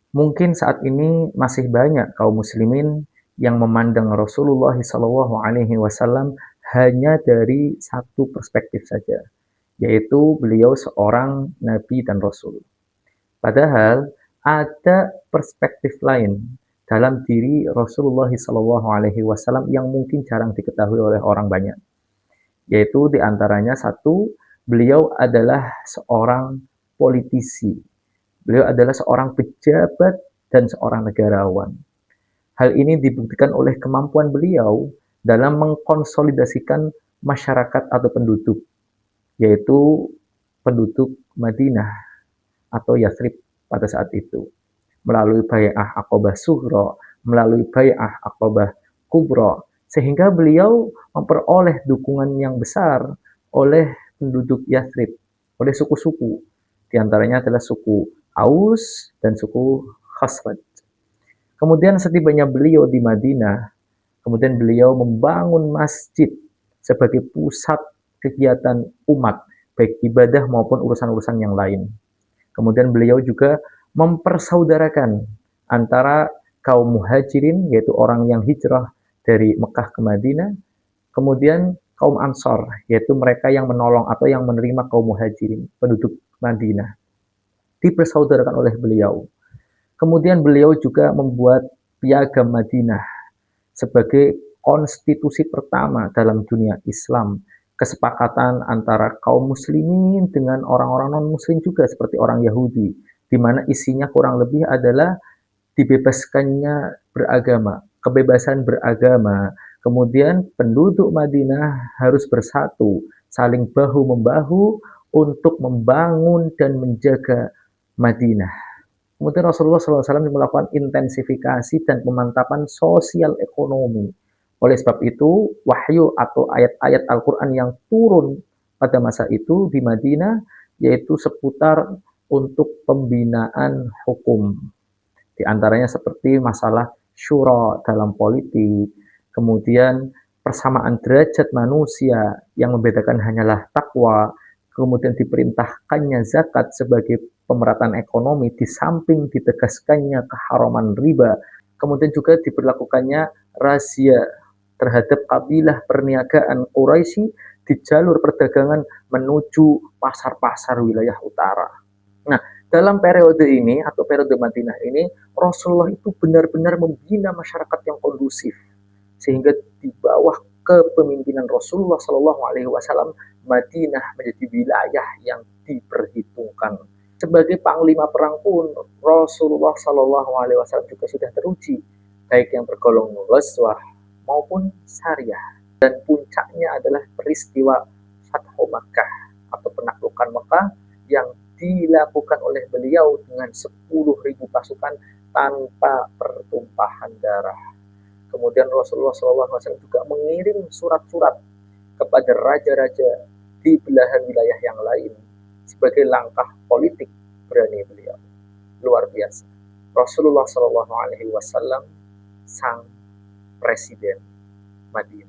Mungkin saat ini masih banyak kaum muslimin yang memandang Rasulullah SAW hanya dari satu perspektif saja, yaitu beliau seorang nabi dan rasul. Padahal ada perspektif lain dalam diri Rasulullah SAW yang mungkin jarang diketahui oleh orang banyak, yaitu diantaranya satu, beliau adalah seorang politisi, beliau adalah seorang pejabat dan seorang negarawan. Hal ini dibuktikan oleh kemampuan beliau dalam mengkonsolidasikan masyarakat atau penduduk, yaitu penduduk Madinah atau Yathrib pada saat itu, melalui Bai'ah Aqabah Sughra, melalui Bai'ah Aqabah Kubra, sehingga beliau memperoleh dukungan yang besar oleh penduduk Yathrib, oleh suku-suku. Di antaranya adalah suku Aus dan suku Khazraj. Kemudian setibanya beliau di Madinah, kemudian beliau membangun masjid sebagai pusat kegiatan umat, baik ibadah maupun urusan-urusan yang lain. Kemudian beliau juga mempersaudarakan antara kaum muhajirin, yaitu orang yang hijrah dari Mekah ke Madinah, kemudian kaum Ansor, yaitu mereka yang menolong atau yang menerima kaum muhajirin, penduduk Madinah, dipersaudarakan oleh beliau. Kemudian beliau juga membuat Piagam Madinah sebagai konstitusi pertama dalam dunia Islam, kesepakatan antara kaum muslimin dengan orang-orang non-muslim juga seperti orang Yahudi, di mana isinya kurang lebih adalah dibebaskannya beragama, kebebasan beragama. Kemudian penduduk Madinah harus bersatu, saling bahu-membahu untuk membangun dan menjaga Madinah. Kemudian Rasulullah SAW melakukan intensifikasi dan pemantapan sosial ekonomi. Oleh sebab itu, wahyu atau ayat-ayat Al-Quran yang turun pada masa itu di Madinah, yaitu seputar untuk pembinaan hukum. Di antaranya seperti masalah syura dalam politik, kemudian persamaan derajat manusia yang membedakan hanyalah takwa, kemudian diperintahkannya zakat sebagai pemerataan ekonomi di samping ditegaskannya keharaman riba, kemudian juga diberlakukannya razia terhadap kabilah perniagaan Quraisy di jalur perdagangan menuju pasar-pasar wilayah utara. Nah, dalam periode ini atau periode Madinah ini, Rasulullah itu benar-benar membina masyarakat yang kondusif, sehingga di bawah kepemimpinan Rasulullah Shallallahu Alaihi Wasallam, Madinah menjadi wilayah yang diperhitungkan. Sebagai panglima perang pun, Rasulullah Shallallahu Alaihi Wasallam juga sudah teruji, baik yang tergolong ghazwah maupun syariah. Dan puncaknya adalah peristiwa Fathu Makkah atau penaklukan Mekah yang dilakukan oleh beliau dengan 10.000 pasukan tanpa pertumpahan darah. Kemudian Rasulullah SAW juga mengirim surat-surat kepada raja-raja di belahan wilayah yang lain sebagai langkah politik berani beliau. Luar biasa. Rasulullah SAW sang presiden Madinah.